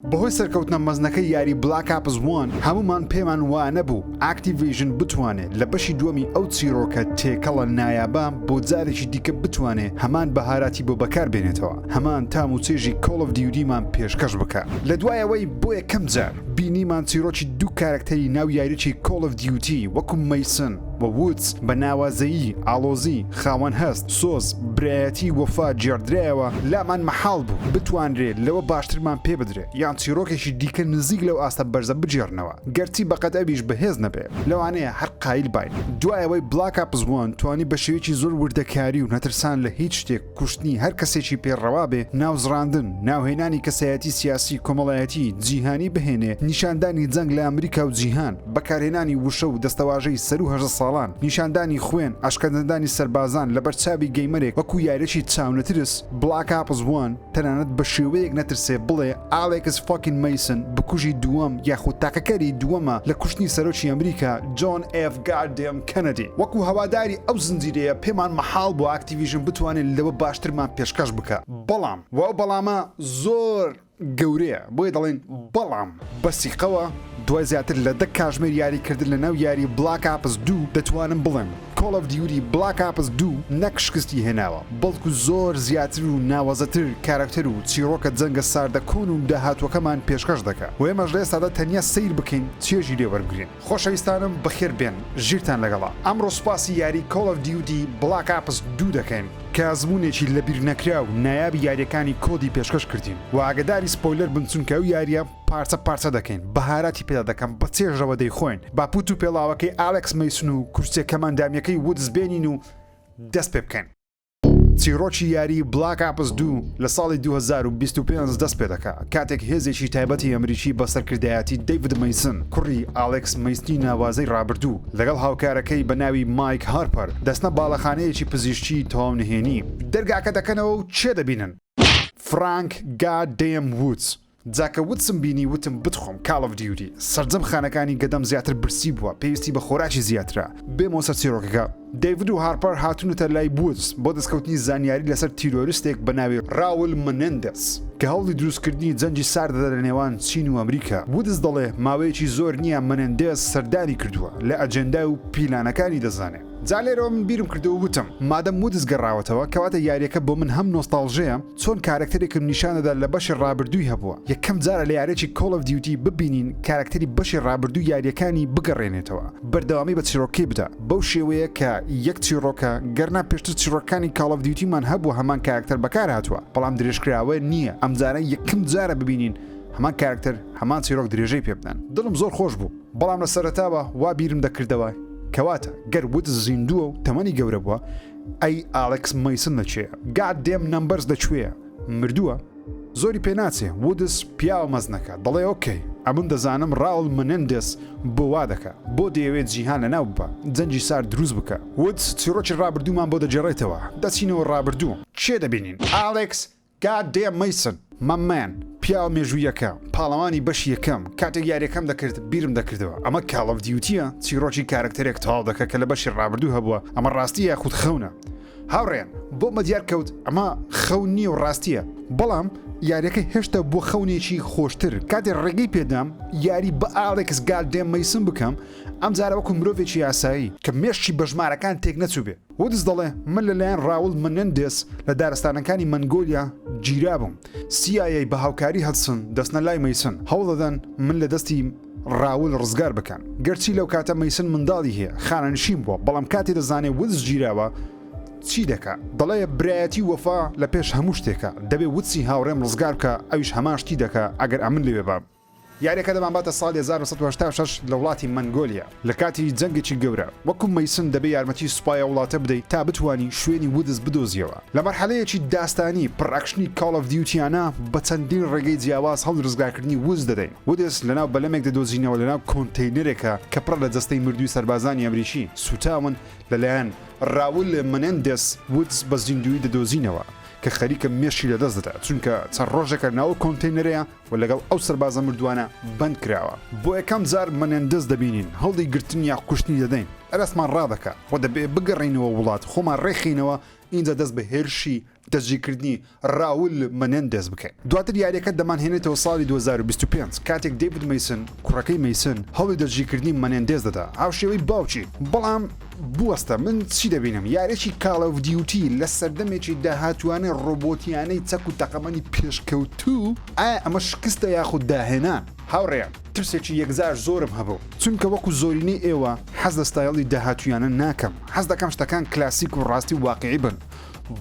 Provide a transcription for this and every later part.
بەهۆی سەرکەوتنە مەزنەکەی یاری بلاک ئاپس 1 هەمومان پێمان وا نەبوو ئاکتیڤیژن بتوانێت لە بەشی دووەمی ئەو چیرۆکە تێکەڵە نایابە بۆ جارێکی دیکە بتوانێت هەمان بەهاراتی بۆ بەکار بێنێتەوە هەمان تام و چێژی کۆڵ ئۆف دیوتیمان پێشکەش بکە لە دوایەوەی بۆ یەکەم جار بینیمان چیرۆکی دوو کارکتەری ناو یاریچی کۆڵ ئۆف دیوتی وەکو مەیسن و وودز بە ناوازەیی ئاڵۆزی خاوەن هەست سۆز برایەتی وەفا جێردرایەوە لامان مەحاڵ بوو بتوانرێت لەوە باشترمان پێ بدرێت یان چیرۆکێکی دیکە نزیک لەو ئاستە بەرزە بجێڕنەوە گەرچی بەقەت ئەویش بەهێز نەبێ لەوانەیە هەر قایل باین دوایەوەی بلاک ئاپس 1 توانی بە شێوەیەکی زۆر وردەکاری و نەترسان لە هیچ شتێک کوشتنی هەر کەسێکی پێڕەوا بێ ناوزڕاندن ناوهێنانی کەسایەتی سیاسی کۆمەڵایەتی جیهانی بهێنێ نیشاندانی جەنگ لە ئەمریکا و جیهان بەکارهێنانی وشە و دەستەواژەی سەر و هەژە ساڵان نیشاندانی خوێن ئاشکەندەدانی سەربازان لە بەرچاوی گەیمەرێک وەکو یاریەکی چاونەترس بلاک ئاپس 1 تەنانەت بە شێوەیەک نەترسێ بڵێ ئالێکس فاکین مەیسن بکوژی دووەم یاخود تاکەکەری دووەمە لە کوشتنی سەرۆکی ئەمریکا جۆن ئف گاردێم کەنەدی وەکو هەواداری ئەو زنجیرەیە پێمان مەحاڵ بۆ ئاکتیڤیژن بتوانێت لەوە باشترمان پێشکەش بکە بەڵام وەو بەڵامە زۆر گەورەیە بۆیە دەڵێن بەڵام بەسیقەوە دوای زیاتر لە 10 کاژمێر یاریکردن لە ناو یاری بلاک ئاپس 2 دەتوانم بڵێم کۆڵ ئۆف دیوتی بلاک ئاپس 2 نەک شکستی هێناوە بەڵکو زۆر زیاتر و ناوازەتر کارکتەر و چیرۆکە جەنگە ساردەکۆن و داهاتوەکەمان پێشکەش دەکات و ئێمەش لێستادا تەنیا سیر بکەین چێژی لێوەربگرین خۆشەویستانم بەخێر بێن ژیرتان لەگەڵا ئەمڕۆ سوپاسی یاری کۆڵ ئۆف دیوتی بلاک ئاپس 2 دەکەین کە ئەزمونێکی لەبیر نەکرا و نایابی یاریەکانی کۆدی پێشکەش کردین و ئاگداری سپۆیلەر بنچون کە ئەو یاریە پارچە دەکەین بەهاراتی پێدا دەکەم بە چێژەوە دەیخۆین باپوت و پێڵاوەکەی ئالێکس مەیسن و کورسێکەماندامیەکەی وودز بێنین و دەست پێ بکەین چیرۆکی یاری بلاک ئاپس 2 لە ساڵی 2025 دەست پێ دەکات کاتێک هێزێکی تایبەتی ئەمریکی بە سەرکردایەتی دەیڤید مەیسن کوڕی ئالێکس مەیسنی ناوازەی ڕابردوو لەگەڵ هاوکارەکەی بە ناوی مایک هارپەر دەستنە باڵەخانەیەکی پزیشکی تەواو نهێنی دەرگاکە دەکەنەوە و چێ دەبینن فرانک گادێم وودز جاکە وتسم بینی وتم بتخۆم کاڵ ئۆف دیوتی سەرجەم خانەکانی گەدەم زیاتر برسی بووە پێویستی بە خۆراکی زیاترە بێمەوە سەر چیرۆکەکە دەیڤید و هارپەر هاتوونەتە لای وودز بۆ دەستکەوتنی زانیاری لەسەر تیرۆریستێک بە ناوی راول منندس کە هەوڵی دروستکردنی جەنجی ساردەدا لە نێوان چین و ئەمریکا وودز دەڵێ ماوەیەکی زۆر نییە منندس سەردانی کردووە لە ئەجەندا و پیلانەکانی دەزانێت جالێرەوە من بیرم کردەوە وتم مادەم وودز گەڕاوەتەوە کەواتە یاریەکە بۆ من هەم نۆستاڵژەیە چۆن کارکتەرێکم نیشانەدا لە بەشی ڕابردووی هەبووە یەکەم جارە لە یاریەکی کۆڵ ئۆف دیوتی ببینین کارکتەری بەشی ڕابردوو یاریەکانی بگەڕێنێتەوە بەردەوامی بە چیرۆکەی بدە بەو شێوەیە کە یەک چیرۆکە گەرنا پێشتر چیرۆکانی کاڵ ئۆف دیوتیمان هەبوو هەمان کارکتەر بەکار هاتووە بەڵام درێژکراوە نییە ئەم جارە یەکەم جارە ببینین هەمان کارکتەر هەمان چیرۆک درێژەی پێ بدەن دڵم زۆر خۆش بوو بەڵام لە سەرەتاوە وا بیرم دەکردەوە کەواتە گەر وودز زیندووە و تەمەنی گەورە بووە ئەی ئالێکس مەیسن لەکوێیە گادێم نەمبەرز لەکوێیە مردووە زۆری پێ ناچێ وودز پیاوە مەزنەکە دەڵێ ئۆکەی ئەمن دەزانم ڕاول منندس بۆ وا دەکە بۆ دەیەوێت جیهان لە ناو بە جەنجی سار دروست بکە وودز چیرۆکی ڕابردوومان بۆ دەجێڕێتەوە دەچینەوە ڕابردوو چێ دەبینین ئالێکس گادێم مەیسن مەمان پیاوە مێژوویەکە پاڵەوانی بەشی یەکەم کاتێک یاریەکەم دەکرد بیرم دەکردەوە ئەمە کاڵ ئۆف دیوتیە چیرۆکی کارکتەرێک تەواو دەکە کە لە بەشی ڕابردوو هەبووە ئەمە ڕاستی یاخود خەونە هاوڕێن بۆ مەدیار کەوت ئەمە خەون نییە و ڕاستیە بەڵام یاریەکە هێشتا بۆ خەونێکی خۆشتر کاتێک ڕێگەی پێدام یاری بە ئالێکس گادێم مەیسن بکەم ئەم جارە وەکو مرۆڤێکی یاسایی کە مێشتی بە ژمارەکان تێک نەچوو بێ وودز دەڵێ من لەلایەن ڕاول منندس لە دارستانەکانی منگۆلیا گیرا بووم CIA بە هاوکاری هەدسن دەستنە لای مەیسن هەوڵ دەدەن من لە دەستی ڕاول ڕزگار بکەن گەرچی لەو کاتە مەیسن منداڵی هەیە خانەنشین بووە بەڵام کاتی دەزانێ وودز گیراوە چی دەکا دەڵێ برایەتی وەفا لە پێش هەموو شتێکە دەبێ وودسی هاوڕێم ڕزگار بکە ئەویش هەمان شتی دەکا ئەگەر ئەمن لێوێ بام یاریەکە دەمانباتە ساڵی 1986 لە وڵاتی منگۆلیا لە کاتی جەنگێکی گەورە وەکو مەیسن دەبێ یارمەتی سوپایە وڵاتە بدەیت تا بتوانی شوێنی وودز بدۆزیەوە لە مەرحەلەیەکی داستانی پڕاکشنی کاڵ ئۆف دیوتیانە بە چەندین ڕێگەی جیاواز هەڵ ڕزگارکردنی وودز دەدەین وودز لەناو بەلەمێک دەدۆزینەوە لەناو کۆنتەینەرێکە کە پڕ لە جەستەی مردووی سەربازانی ئەمریکی سوتاون لەلایەن راول منندس وودز بە زیندوی دەدۆزینەوە کە خەریکە مێشی لەدەست دەدا چونکە چەند ڕۆژێکە ناوە کۆنتەینەرەیە و لەگەڵ ئەو سەربازە مردووانە بند کراوە بۆ یەکەم جار منندس دەبینین هەڵی گرتن یا کوشتنی دەدەین ئەرەسمان ڕادەکە و دەبێ بگەڕینەوە وڵات خۆمان ڕێخینەوە اینجا دەست بە هێرشی دەستگیرکردنی ڕاول منێندێز بکەین. دواتر یاریەکە دەمانهێنێتەوە ساڵی 2025 کاتێک دەیڤید مەیسن کوڕەکەی مەیسن هەوڵی دەستگیرکردنی منێندێز دەدا هاوشێوەی باوکی بەڵام بوەستە من چی دەبینم یارێکی کاڵ ئۆف دیوتی لە سەردەمێکی داهاتوانەی ڕۆبۆتیانەی چەک و تەقەمەنی پێشکەوتوو ئایا ئەمە شکستە یاخود داهێنان هاوڕێیان ترسێکی یەکزار زۆرم هەبوو چونکە وەکو زۆرینەی ئێوە حەز لە ستایڵی داهاتویانە ناکەم حەز دەکەم شتەکان کلاسیک و ڕاستی واقعی بن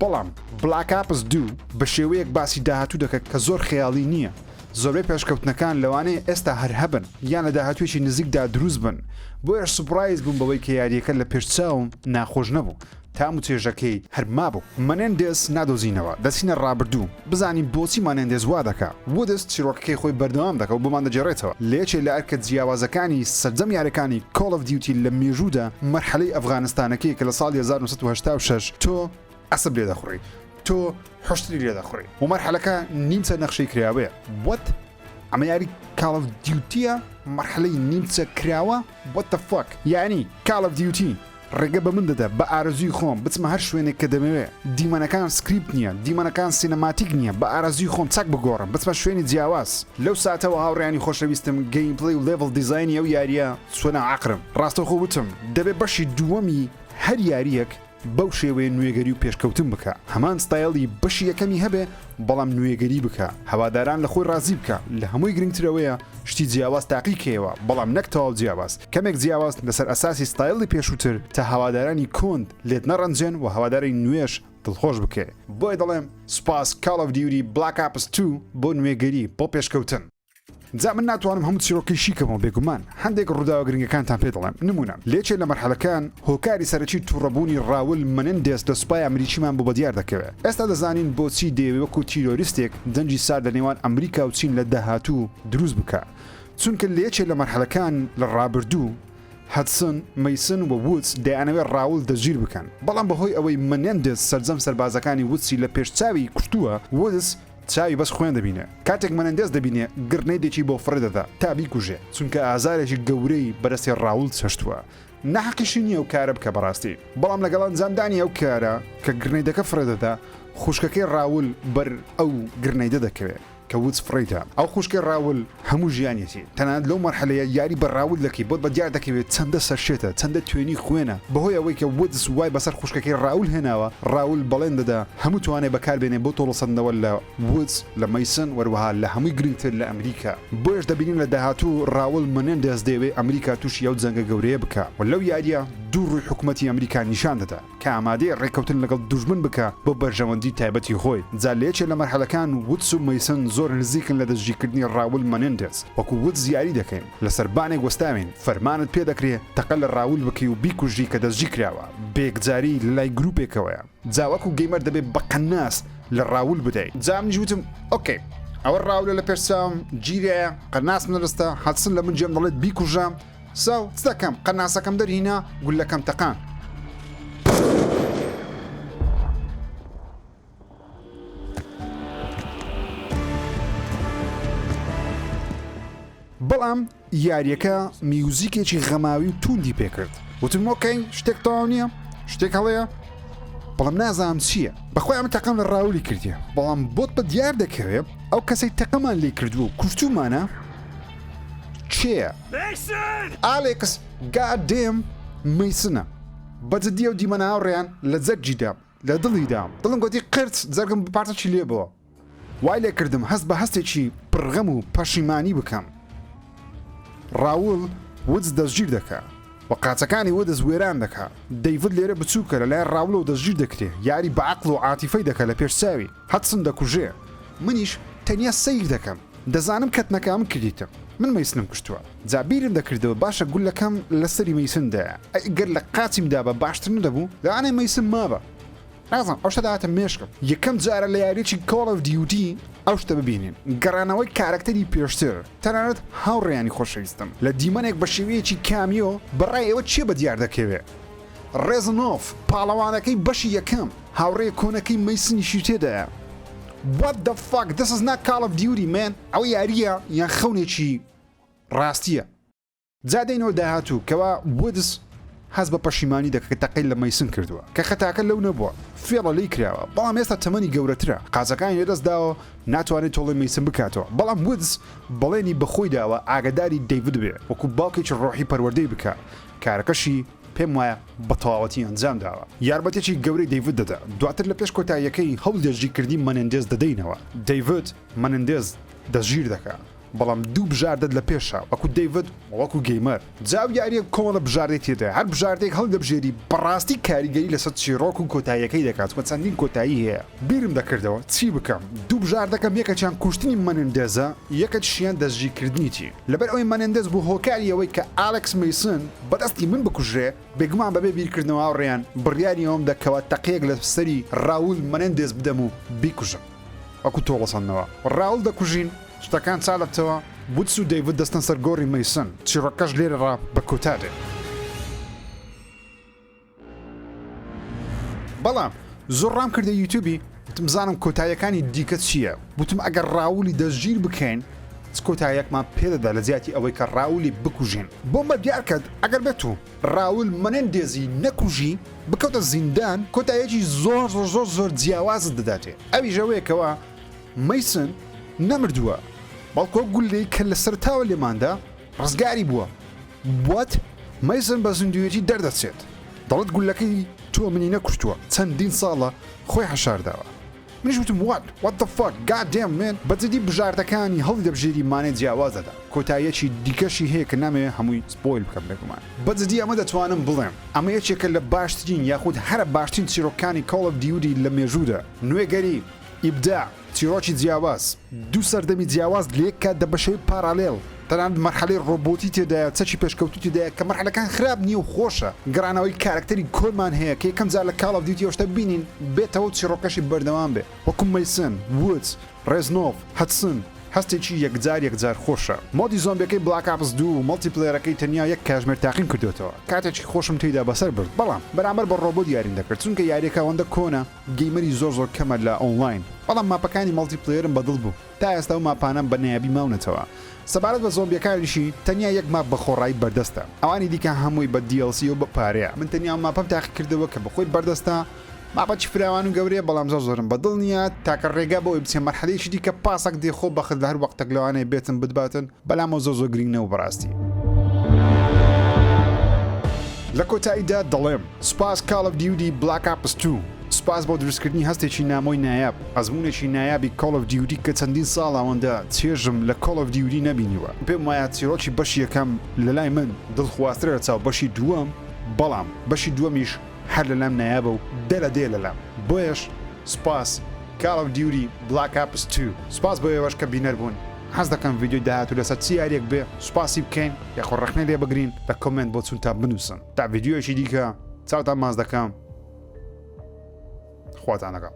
بەڵام بلاک ئاپس 2 بە شێوەیەک باسی داهاتوو دەکات کە زۆر خەیاڵی نییە زۆربەی پێشکەوتنەکان لەوانەیە ئێستا هەر هەبن یان لە داهاتوێکی نزیکدا دروست بن بۆیە سوپرایز بووم بەوەی کە یاریەکە لە پێشچاوم ناخۆش نەبوو تام و چێژەکەی هەرما بوو منێندێز نادۆزینەوە دەچینە ڕابردوو بزانین بۆچی منێندێز وا دەکا وودست چیرۆکەکەی خۆی بەردەوام دەکە و بۆمان دەجێڕێتەوە لێچێ لە ئەرکە جیاوازەکانی سەرجەم یاریەکانی کۆڵ ئۆف دیوتی لە مێژوودا مەرحەلەی ئەفغانستانەکەی کە لە ساڵی 1986 تۆ ئەسب لێ دەخوڕی تۆ حشتری لێ دەخوڕی و مەرحەلەکە نیمچە نەخشەی کراوەیە وەت ئەمە یاری کاڵ ئۆف دیوتیە مەرحەلەی نیمچە کراوە وەت دە فەک یعنی کاڵ ئۆف دیوتی ڕێگە بە من دەدا بە ئارەزوی خۆم بچمە هەر شوێنێک کە دەمەوێت دیمەنەکان سکریپت نییە دیمەنەکان سینەماتیک نییە بە ئارەزوی خۆم چاک بگۆڕم بچمە شوێنی جیاواز لەو ساتەوە هاوڕێیانی خۆشەویستم گەیم پڵی و لێڤڵ دیزاینی ئەو یاریە سوێنە عقرم ڕاستەخۆ وتم دەبێت بەشی دووەمی هەر یاریەک بەو شێوەیە نوێگەری و پێشکەوتن بکە هەمان ستایڵی بەشی یەکەمی هەبێ بەڵام نوێگەری بکە هەواداران لە خۆی ڕازی بکە لە هەمووی گرنگترەوەیە شتی جیاواز تاقیکەوە بەڵام نەک تەواو جیاواز کەمێک جیاواز لەسەر ئەساسی ستایڵی پێشووتر تا هەوادارانی کۆند لێت نەڕەنجێن و هەواداری نوێش دڵخۆش بکێ بۆی دەڵێم سوپاس کاڵ ئۆف دیوتی بلاک ئاپس 2 بۆ نوێگەری بۆ پێشکەوتن جا من ناتوانم هەموو چیرۆکەی شیکەمەوە بێگومان هەندێک ڕووداوە گرنگەکانتان پێ دەڵێم نمونە لێچێ لە مەرحەلەکان هۆکاری سەرەکی تووڕەبوونی ڕاول منێندێز لە سوپای ئەمریکیمان بۆ بەدیار دەکەوێت ئێستا دەزانین بۆچی دەیەوێت وەکو تیرۆریستێک دەنجی سار لە نێوان ئەمریکا و چین لە داهاتوو دروست بکە چونکە لێچێ لە مەرحەلەکان لە ڕابردوو هەدسن مەیسن و وودس دەیانەوێت ڕاول دەژیر بکەن بەڵام بەهۆی ئەوەی منێندێز سەرجەم سەربازەکانی وودسی لە پێشچاوی کوشتووە وودس چاوی بەس خوێن دەبینێ کاتێک منێندێز دەبینێ گرنەی دێکی بۆ فڕێدەدا تا بیکوژێ چونکە ئازارێکی گەورەی بەدەستی ڕاول چەشتووە نەحەقیشی نییە و کارە بکە بەڕاستی بەڵام لەگەڵ ئەنجامدانی ئەو کارە کە گرنەی دەکە فرێدەدا خوشکەکەی ڕاول بەر ئەو گرنەیدە دەکەوێت کە وودس فڕیدا ئەو خوشکی ڕاول هەموو ژیانێتی تەنانەت لەو مەرحەلەیە یاری بە ڕاول دەکەی بۆت بەدیار دەکەوێت چەندە سەرشێتە چەندە توێنی خوێنە بەهۆی ئەوەی کە وودس وای بەسەر خوشکەکەی ڕاول هێناوە ڕاول بەڵێن دەدا هەموو توانێ بەکاربێنێ بۆ تۆڵەسەندنەوە لە وودس لە مەیسن وەروەها لە هەمووی گرنگتر لە ئەمریکا بۆیش دەبینین لە داهاتوو ڕاول منێندێز دەیەوێت ئەمریکا تووشی ئەو جەنگە گەورەیە بکە و لەو یاریە دوو ڕووی حکوومەتی ئەمریکا نیشان دەدا کە ئامادەی ڕێککەوتن لەگەڵ دوژمن بکە بۆ بەرژەوەندی تایبەتی خۆی جا لێچێ لە مەرحەلەکان وودس و مەیسن زۆر نزیکن لە دەستگیرکردنی ڕاول منێندێز وەکو وودس یاری دەکەین لەسەر بانێک وەستاوین فەرمانت پێ دەکرێت تەقە لە ڕاول بکەی و بیکوژی کە دەستگی کراوە بێکجاری لە لای گروپێکەوەیە جا وەکو گەیمەر دەبێت بە قەناس لە ڕاول بدەیت جا منیش وتم ئۆکەی ئەوە ڕاولە لە پێشچاوم گیرەیە قەناس منەرستە هەدسن لە من جێم دەڵێت بیکوژە ساو چ دەکەم قەناسەکەم دەرهینا گولەکەم تەقان بەڵام یاریەکە میوزیکێکی غەماوی و توندی پێکرد وتم ئۆکەی شتێک تەواو نییە شتێک هەڵەیە بەڵام نازانم چییە بەخۆی ئەمە تەقەم لە ڕاولی کردیە بەڵام بۆت بە دیار دەکەوێت ئەو کەسەی تەقەمان لێ کردووە و کوشتومانە چێە ئالێکس گادێم مەیسنە بەجددیە و دیمەنە هاوڕێیان لە جەرجیدا لە دڵیدام دڵم گوتی قرت جەرگم بپارتەچی لێبەوە وای لێ کردم هەست بە هەستێکی پڕغەم و پەشیمانی بکەم ڕاول وودس دەستگیر دەکا و قاچەکانی وودس وێران دەکا دەیڤد لێرە بچووکە لە لای ڕاول و دەستگیر دەکرێ یاری بە عەقڵ و عاتیفەی دەکە لە پێشچاوی هەدسن دەکوژێ منیش تەنیا سەیر دەکەم دەزانم کەتنەکەم کردیتم من مەیسنم کوشتووە جا بیرم دەکردەوە باشە گولەکەم لەسەری مەیسندایە ئەگەر لە قاچیمدا بە باشتر نەدەبوو لەوانەیە مەیسن مابە نازانم ئەو شتە داهاتە مێشکم یەکەم جارە لە یاریێکی کۆڵ ئۆف دیوتی ئەو شتە ببینین گەڕانەوەی کارکتەری پێشتر تەنانەت هاوڕێیانی خۆشەویستم لە دیمەنێک بە شێوەیەکی کامیۆ بەڕای ئێوە چێ بە دیار دەکەوێت ڕێزنۆف پاڵەوانەکەی بەشی یەکەم هاوڕێی کۆنەکەی مەیسنیشی تێدایە What the fuck? This is not Call of Duty, man. ئەو یاریە یان خەونێکی ڕاستیە جادەینەوە داهاتوو کەوا وودس حەز بە پەشیمانی دەکە تەقی لە مەیسن کردووە کە خەتاکە لەو نەبووە فێڵە لی کراوە بەڵام ئێستا تەمەنی گەورەترە قازەکانی لەدەستداوە ناتوانێت تۆڵی مەیسن بکاتەوە بەڵام وودز بەڵێنی بەخۆی داوە ئاگداری دەیڤد بێ وەکو باوکێکی ڕۆحی پەروەردەی بکە کارەکەشی پێم وایە بە تەواوەتی ئەنجام داوە یارمەتێکی گەورەی دەیڤد دەدا دواتر لە پێش کۆتاییەکەی هەوڵ دەژیرکردی مەنندێز دەدەینەوە دەیڤد مەنندێز دەژیر دەکات بەڵام دوو بژاردت لە پێشە وەکو دەیڤد وەکو گەیمەر جاو یاریە کۆمەڵە بژاردەی تێدا هەر بژاردێک هەڵدەبژێری بەڕاستی کاریگەری لەسەر چیرۆک و کۆتاییەکەی دەکات وە چەندین کۆتایی هەیە بیرم دەکردەوە چی بکەم دوو بژاردەکەم یەکەچیان کوشتنی مەنندێزە یەکەشیان دەستگیرکردنیتی لەبەر ئەوەی مەنندێز بوو هۆکاری ئەوەی کە ئالێکس مەیسن بەدەستی من بکوژێ بێگومان بەبێ بیرکردنەوە ڕێیان بڕیاری ئەوم دەکەوە تەقەیەک لە سەری ڕاول مەنندێز بدەم و بیکوژم وەکو تۆڵەسەندنەوە ڕاول دەکوژین شتەکان چالەتەوە وودز و دەیڤد دەستن سەر گۆڕی مەیسن چیرۆکەش لێرە ڕا بە کۆتادێ بەڵام زۆر ڕام کردە یوتیوبی وتم زانم کۆتاییەکانی دیکە چییە وتم ئەگەر ڕاولی دەستگیر بکەین کۆتاییەکمان پێدەدا لە زیاتی ئەوەی کە ڕاولی بکوژین بۆمە دیار کرد ئەگەر بێت و ڕاول مەنندێزی نەکوژی بکەوتە زیندان کۆتاییەکی زۆر جیاوازت دەداتێ ئەوی ژەوەیەکەوە مەیسن نەمردووە بەڵکۆ گولەی کە لە سەرتاوە لێماندا ڕزگاری بووە وات مەیسن بە زیندویەتی دەردەچێت دەڵێت گولەکەی تۆ منی نەکوشتووە چەندین ساڵە خۆی هەشارداوە منیش وتم what the fuck god damn man بەجددی بژاردەکانی هەڵی دەبژێری مانێ جیاوازەدا کۆتاییەکی دیکەشی هەیە کە نامەوێ هەمووی سپۆیل بکەم لەگومان بەجددی ئەمە دەتوانم بڵێم ئەمە یەکێکە لە باشترین یاخود هەرە باشترین چیرۆکانی Call of Duty لە مێژوودا نوێگەری ئیبداع چیرۆکی جیاواز دوو سەردەمی جیاواز لە یەک کات دەبەشەی پارالێڵ تەنانەت مەرحەلەی ڕۆبۆتی تێدایە چەکی پێشکەوتو تێدایە کە مەرحەلەکان خراپ نییە و خۆشە گرانەوەی کارکتەری کۆلمان هەیە کە یەکەم جار لە Call of Duty شتە بینین بێتەوە چیرۆکەشی بەردەوام بێ وەکو مەیسن وودز ڕێزنۆڤ هەدسن هەستێکی یەکجار خۆشە مۆدی زۆمبیەکەی بلاک ئاپس 2 و مەڵتیپلەیەرەکەی تەنیا یەک کاژمێر تاقیم کردوێتەوە کاتێکی خۆشم تێیدا بەسەر برد بەڵام بەرامبەر بە ڕۆبۆت یارین دەکرد چونکە یاریەکە ئەوەندە کۆنە گەیمەری زۆر کەمە لە ئۆنلاین بەڵام ماپەکانی مەڵتیپلەیەرم بەدڵ بوو تا ئێستا و ماپانم بە نایابی ماونەتەوە سەبارەت بە زۆمبیەکانیشی تەنیا یەک ماپ بە خۆڕایی بەردەستە ئەوانی دیکە هەمووی بە DLC و بە پارەیە من تەنیا ماپەم تاقی کردەوە کە بەخۆی بەردەستە ماپەی فراوان و گەورەیە بەڵام زۆرم بەدڵ نییە تاکە ڕێگا بۆی بچێ مەرحەلەیەکی دیکە پاسێک دێخۆ بەخت لە هەر وەختێک لەوانەیە بێتن بدباتن بەلامەوە زۆر گرنگنەوە بەڕاستی لە کۆتاییدا دەڵێم سوپاس Call of Duty Black Ops 2 سوپاس بۆ دروستکردنی هەستێکی نامۆی نایاب ئەزمونێکی نایابی Call of Duty کە چەندین ساڵ ئەوەندە چێژم لە Call of Duty نەبینیوە پێم وایە چیرۆکی بەشی یەکەم لە لای من دڵخوازترە چاو بەشی دووەم بەڵام بەشی دووەمیش هەر لە لام نایابە و دێ لە لام بۆیش سوپاس Call of Duty Black Ops 2 سوپاس بۆ ئێوەش کە بینەر بوون حەز دەکەم ڤیدیۆی داهاتوو لەسەر چ یاریەک بێ سوپاسی بکەین یاخۆ ڕەخنەی لێ بگرین لە کۆمنت بۆ چون تا بنووسن تا ڤیدیۆیەکی دیکە چاوتان ماز دەکەم خواتان لەگەڵ